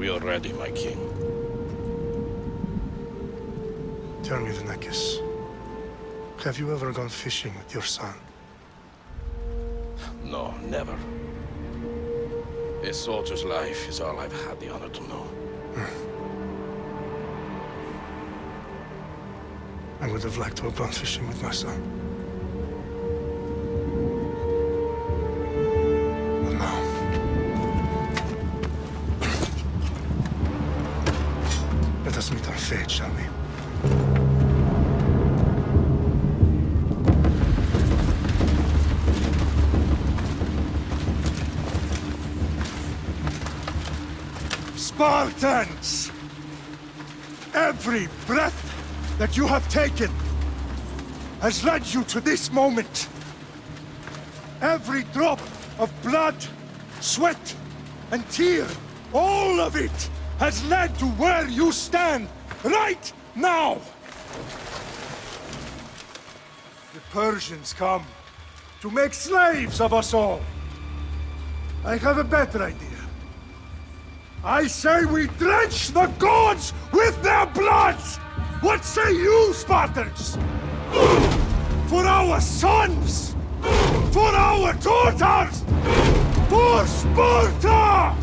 We are ready, my king. Tell me, Alexios, have you ever gone fishing with your son? No, never. A soldier's life is all I've had the honor to know. I would have liked to have gone fishing with my son. But no. Let us meet our fate, shall we? Spartans! Every breath that you have taken has led you to this moment. Every drop of blood, sweat, and tear, all of it has led to where you stand right now. The Persians come to make slaves of us all. I have a better idea. I say we drench the gods with their blood! What say you, Spartans? For our sons! For our daughters! For Sparta!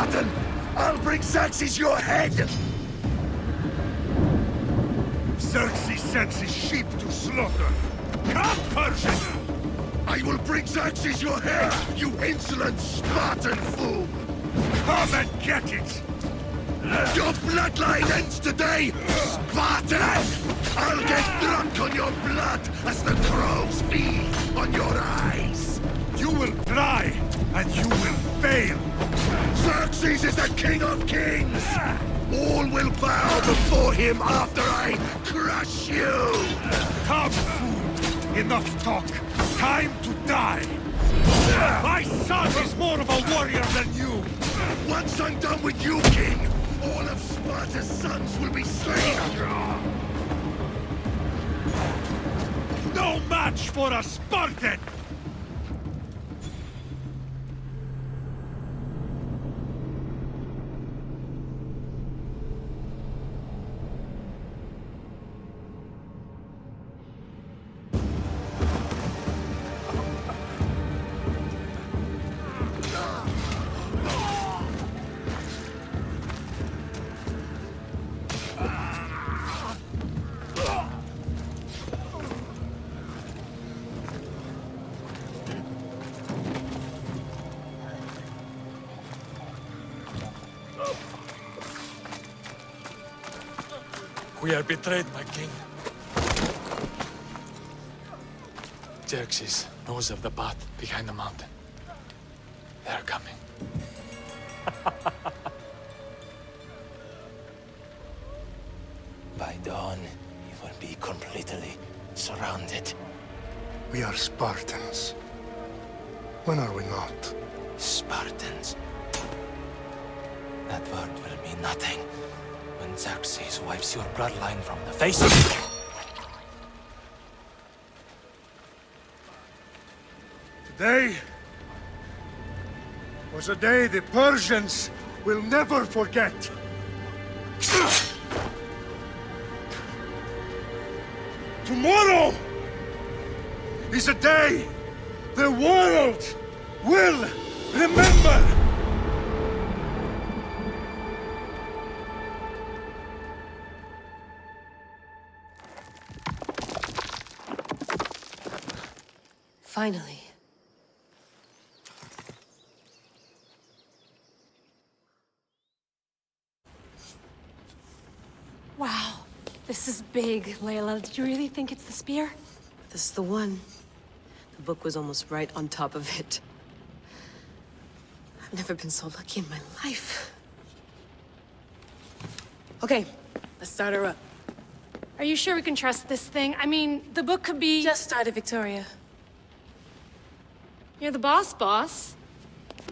Spartan! I'll bring Xerxes your head! Xerxes sends his sheep to slaughter. Come, Persian! I will bring Xerxes your head, you insolent Spartan fool! Come and get it! Your bloodline ends today, Spartan! I'll get drunk on your blood as the crows feed on your eyes! You will try, and you will fail! Xerxes is the king of kings! All will bow before him after I crush you! Come, fool! Enough talk! Time to die! My son is more of a warrior than you! Once I'm done with you, king, all of Sparta's sons will be slain! No match for a Spartan! We are betrayed, my king. Xerxes knows of the path behind the mountain. They're coming. By dawn, you will be completely surrounded. We are Spartans. When are we not? Spartans. That word will mean nothing when Xerxes wipes your bloodline from the face of the... Today was a day the Persians will never forget. Tomorrow is a day the world will remember. Finally. Wow, this is big, Layla. Did you really think it's the spear? This is the one. The book was almost right on top of it. I've never been so lucky in my life. Okay, let's start her up. Are you sure we can trust this thing? I mean, the book could be... Just started, Victoria. You're the boss.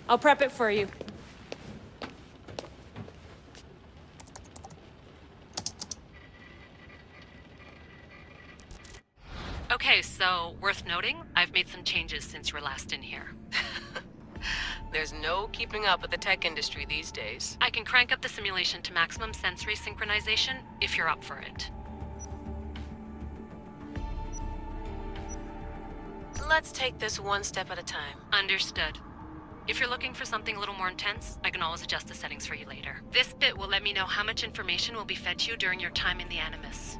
I'll prep it for you. Okay, so worth noting, I've made some changes since you were last in here. There's no keeping up with the tech industry these days. I can crank up the simulation to maximum sensory synchronization if you're up for it. Let's take this one step at a time. Understood. If you're looking for something a little more intense, I can always adjust the settings for you later. This bit will let me know how much information will be fed to you during your time in the Animus.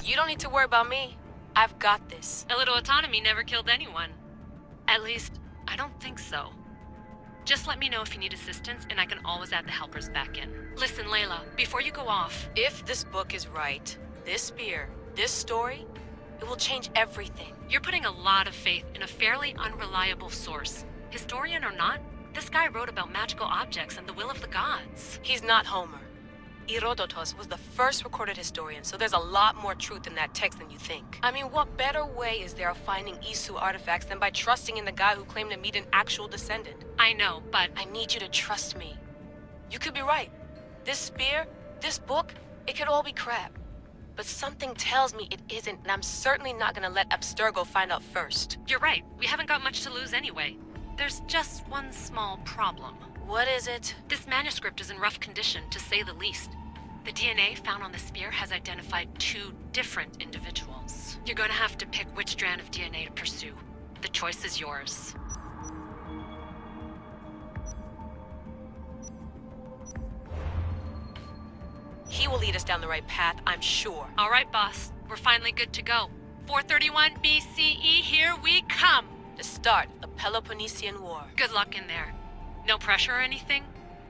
You don't need to worry about me. I've got this. A little autonomy never killed anyone. At least, I don't think so. Just let me know if you need assistance, and I can always add the helpers back in. Listen, Layla, before you go off... If this book is right, this spear, this story, it will change everything. You're putting a lot of faith in a fairly unreliable source. Historian or not, this guy wrote about magical objects and the will of the gods. He's not Homer. Herodotus was the first recorded historian, so there's a lot more truth in that text than you think. I mean, what better way is there of finding Isu artifacts than by trusting in the guy who claimed to meet an actual descendant? I know, but... I need you to trust me. You could be right. This spear, this book, it could all be crap. But something tells me it isn't, and I'm certainly not gonna let Abstergo find out first. You're right. We haven't got much to lose anyway. There's just one small problem. What is it? This manuscript is in rough condition, to say the least. The DNA found on the spear has identified 2 different individuals. You're gonna have to pick which strand of DNA to pursue. The choice is yours. He will lead us down the right path, I'm sure. All right, boss. We're finally good to go. 431 BCE, here we come! The start of the Peloponnesian War. Good luck in there. No pressure or anything,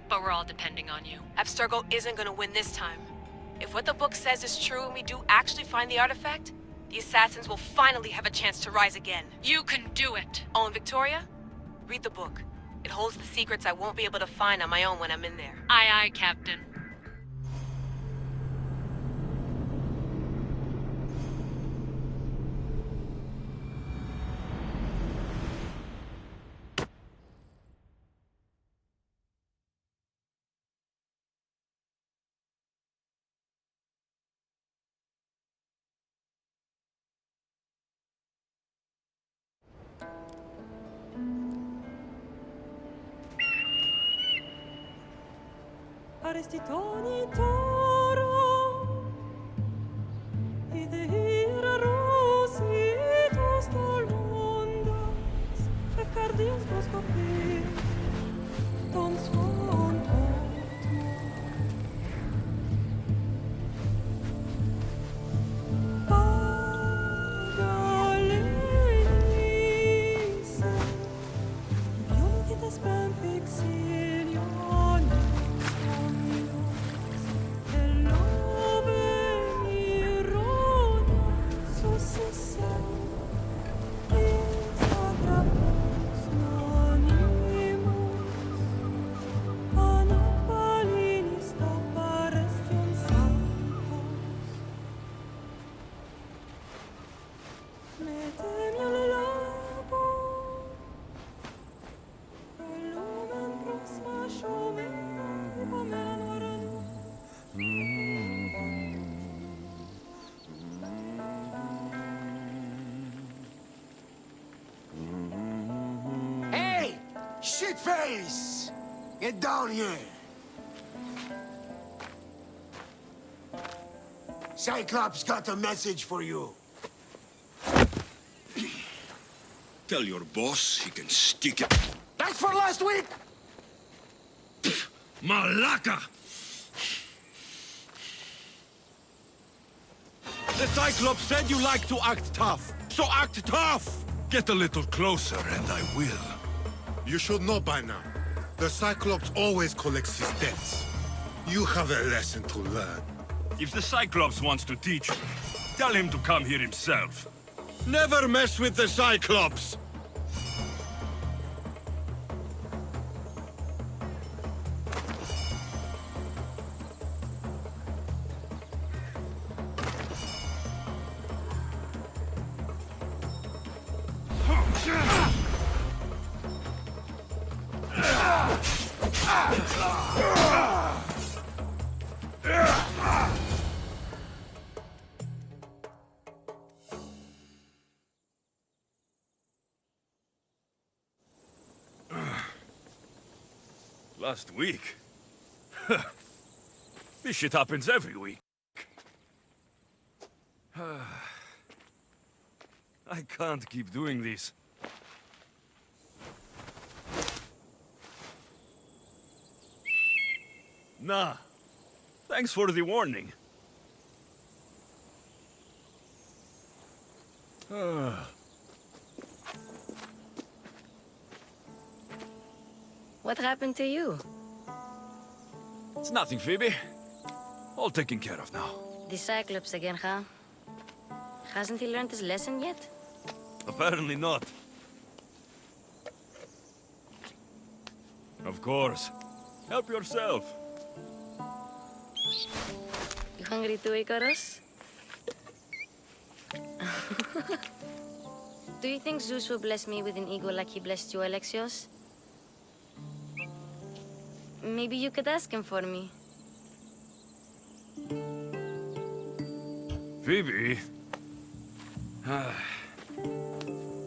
but we're all depending on you. Abstergo isn't gonna win this time. If what the book says is true and we do actually find the artifact, the assassins will finally have a chance to rise again. You can do it! Oh, and Victoria? Read the book. It holds the secrets I won't be able to find on my own when I'm in there. Aye, aye, Captain. Arestitoni toro, idehira rositos tolmondas, efcardios boscopi, ton svon Pagalenise, ionitas benfixilion. Hey! Shitface! Get down here! Cyclops got a message for you. Tell your boss he can stick it. That's for last week! Malaka! The Cyclops said you like to act tough, so act tough! Get a little closer and I will. You should know by now. The Cyclops always collects his debts. You have a lesson to learn. If the Cyclops wants to teach me, tell him to come here himself. Never mess with the Cyclops! Last week? This shit happens every week. I can't keep doing this. Nah. Thanks for the warning. What happened to you? It's nothing, Phoebe. All taken care of now. The Cyclops again, huh? Hasn't he learned his lesson yet? Apparently not. Of course. Help yourself. You hungry too, Icarus? Do you think Zeus will bless me with an ego like he blessed you, Alexios? Maybe you could ask him for me. Phoebe.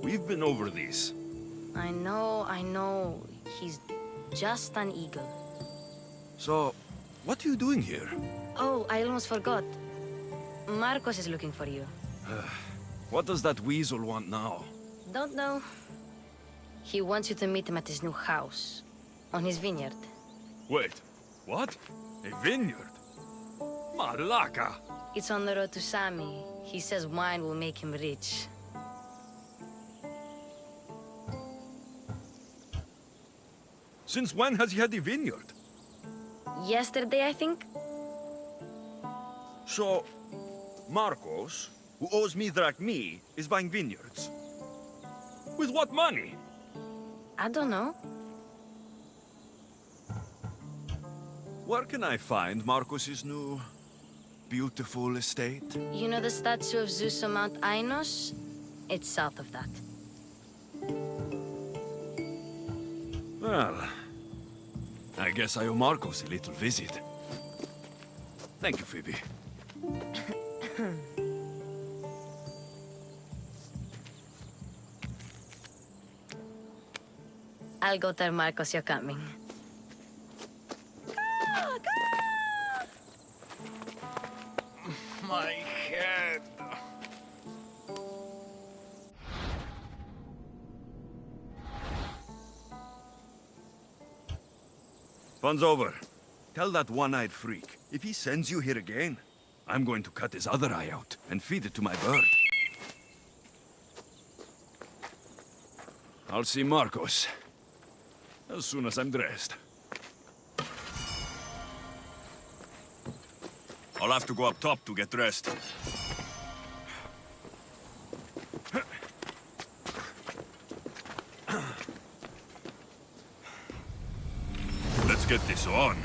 We've been over this. I know. He's just an eagle. So, what are you doing here? Oh, I almost forgot. Markos is looking for you. What does that weasel want now? Don't know. He wants you to meet him at his new house. On his vineyard. Wait, what? A vineyard? Malaka! It's on the road to Sami. He says wine will make him rich. Since when has he had a vineyard? Yesterday, I think? So, Markos, who owes me drachmi, is buying vineyards. With what money? I don't know. Where can I find Markos's new, beautiful estate? You know the statue of Zeus on Mount Ainos? It's south of that. Well, I guess I owe Markos a little visit. Thank you, Phoibe. I'll go tell Markos you're coming. My head. Fun's over. Tell that one-eyed freak, if he sends you here again, I'm going to cut his other eye out and feed it to my bird. I'll see Markos as soon as I'm dressed. I'll have to go up top to get dressed. Let's get this on.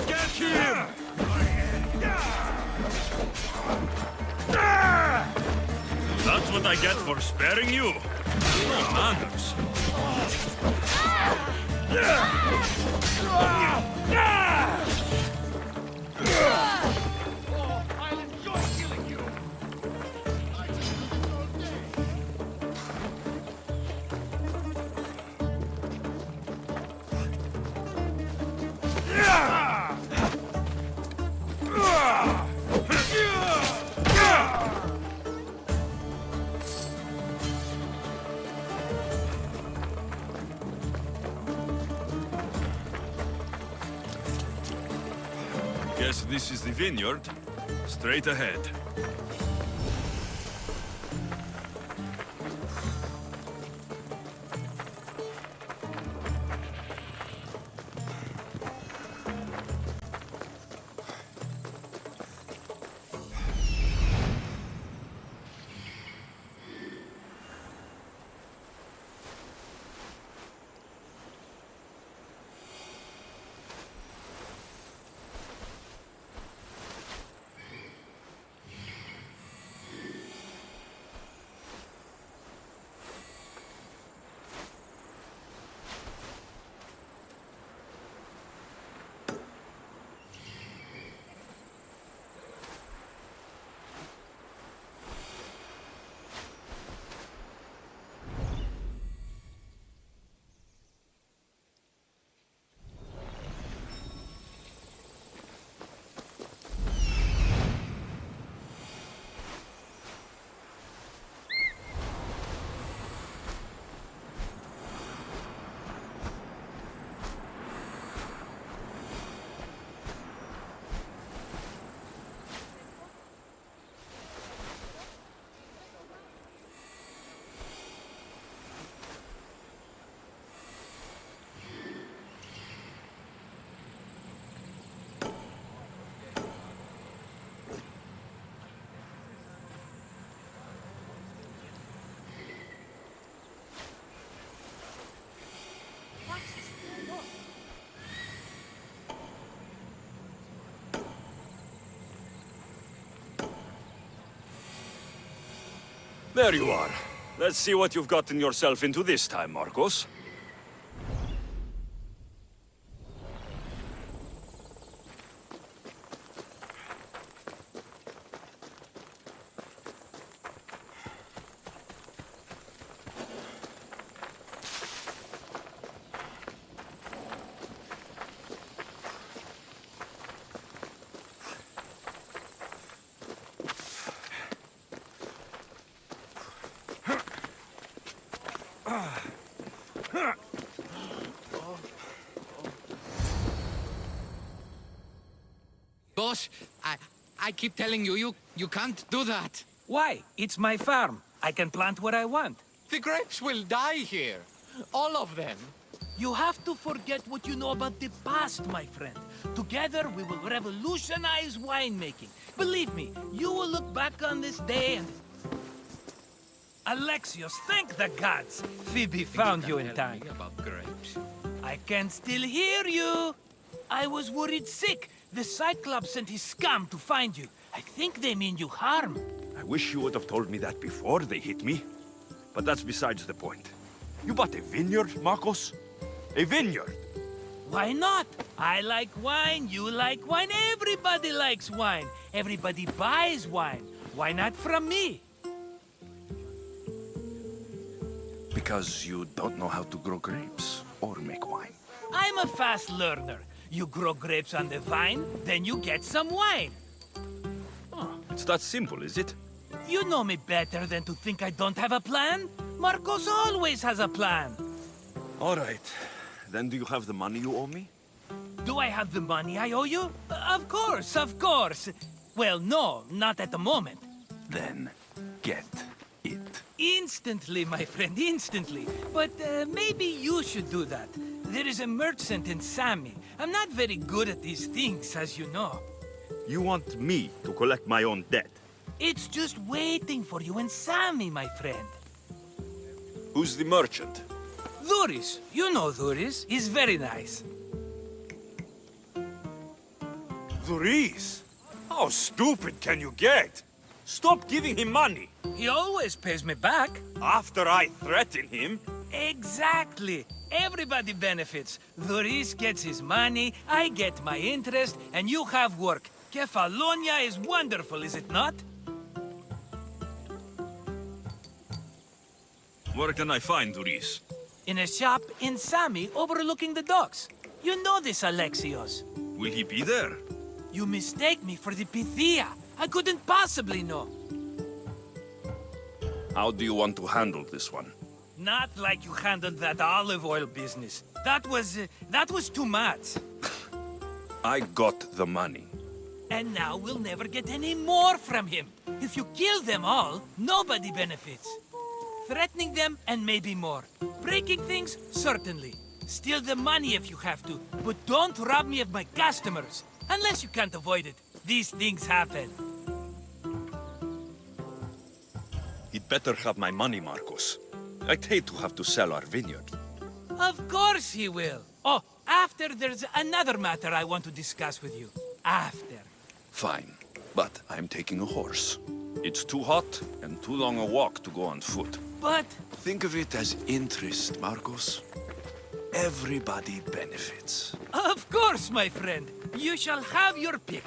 Get him! That's what I get for sparing you. No manners. I'll enjoy killing you! guess this is the vineyard. Straight ahead. There you are. Let's see what you've gotten yourself into this time, Markos. Boss, I keep telling you, you can't do that. Why? It's my farm. I can plant what I want. The grapes will die here. All of them. You have to forget what you know about the past, my friend. Together, we will revolutionize winemaking. Believe me, you will look back on this day and... Alexios, thank the gods! Phoibe found you in time. About grapes. I can still hear you! I was worried sick. The Cyclops sent his scum to find you. I think they mean you harm. I wish you would have told me that before they hit me. But that's besides the point. You bought a vineyard, Markos? A vineyard? Why not? I like wine, you like wine, everybody likes wine. Everybody buys wine. Why not from me? Because you don't know how to grow grapes or make wine. I'm a fast learner. You grow grapes on the vine, then you get some wine. Oh, it's that simple, is it? You know me better than to think I don't have a plan. Markos always has a plan. All right. Then do you have the money you owe me? Do I have the money I owe you? Of course, of course. Well, no, not at the moment. Then get it. Instantly, my friend, instantly. But maybe you should do that. There is a merchant in Sami. I'm not very good at these things, as you know. You want me to collect my own debt? It's just waiting for you in Sami, my friend. Who's the merchant? Dhuris. You know Dhuris. He's very nice. Dhuris? How stupid can you get? Stop giving him money. He always pays me back. After I threaten him? Exactly. Everybody benefits. Dhuris gets his money, I get my interest, and you have work. Kefalonia is wonderful, is it not? Where can I find Dhuris? In a shop in Sami overlooking the docks. You know this, Alexios. Will he be there? You mistake me for the Pythia. I couldn't possibly know. How do you want to handle this one? Not like you handled that olive oil business. That was too much. I got the money. And now we'll never get any more from him. If you kill them all, nobody benefits. Threatening them, and maybe more. Breaking things, certainly. Steal the money if you have to, but don't rob me of my customers. Unless you can't avoid it. These things happen. He'd better have my money, Markos. I'd hate to have to sell our vineyard. Of course he will. Oh, after there's another matter I want to discuss with you. After. Fine, but I'm taking a horse. It's too hot and too long a walk to go on foot. But... Think of it as interest, Markos. Everybody benefits. Of course, my friend. You shall have your pick.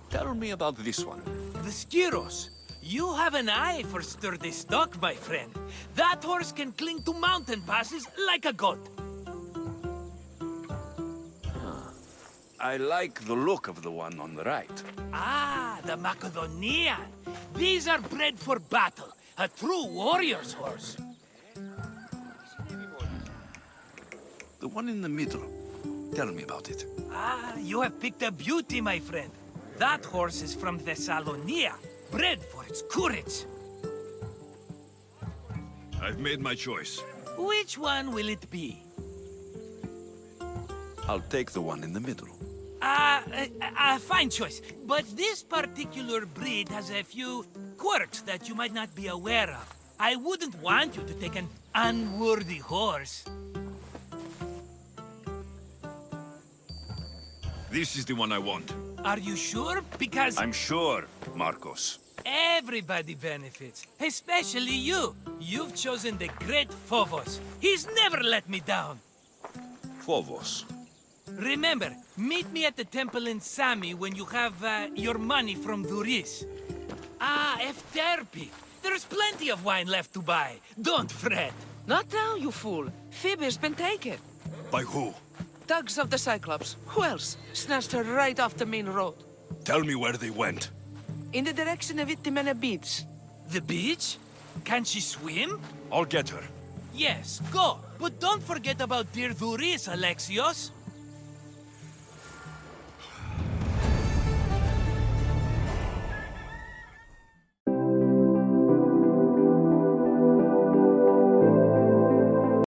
Tell me about this one. The Skiros. You have an eye for sturdy stock, my friend. That horse can cling to mountain passes like a goat. I like the look of the one on the right. Ah, the Macedonian. These are bred for battle. A true warrior's horse. The one in the middle. Tell me about it. Ah, you have picked a beauty, my friend. That horse is from Thessalonia, bred for its courage. I've made my choice. Which one will it be? I'll take the one in the middle. Fine choice. But this particular breed has a few quirks that you might not be aware of. I wouldn't want you to take an unworthy horse. This is the one I want. Are you sure? Because... I'm sure, Markos. Everybody benefits, especially you. You've chosen the great Phobos. He's never let me down. Phobos. Remember, meet me at the temple in Sami when you have your money from Duris. Ah, Efterpi. There's plenty of wine left to buy. Don't fret. Not now, you fool. Phoebe's been taken. By who? Thugs of the Cyclops. Who else? Snatched her right off the main road. Tell me where they went. In the direction of Itimena Beach. The beach? Can she swim? I'll get her. Yes, go. But don't forget about dear Duris, Alexios.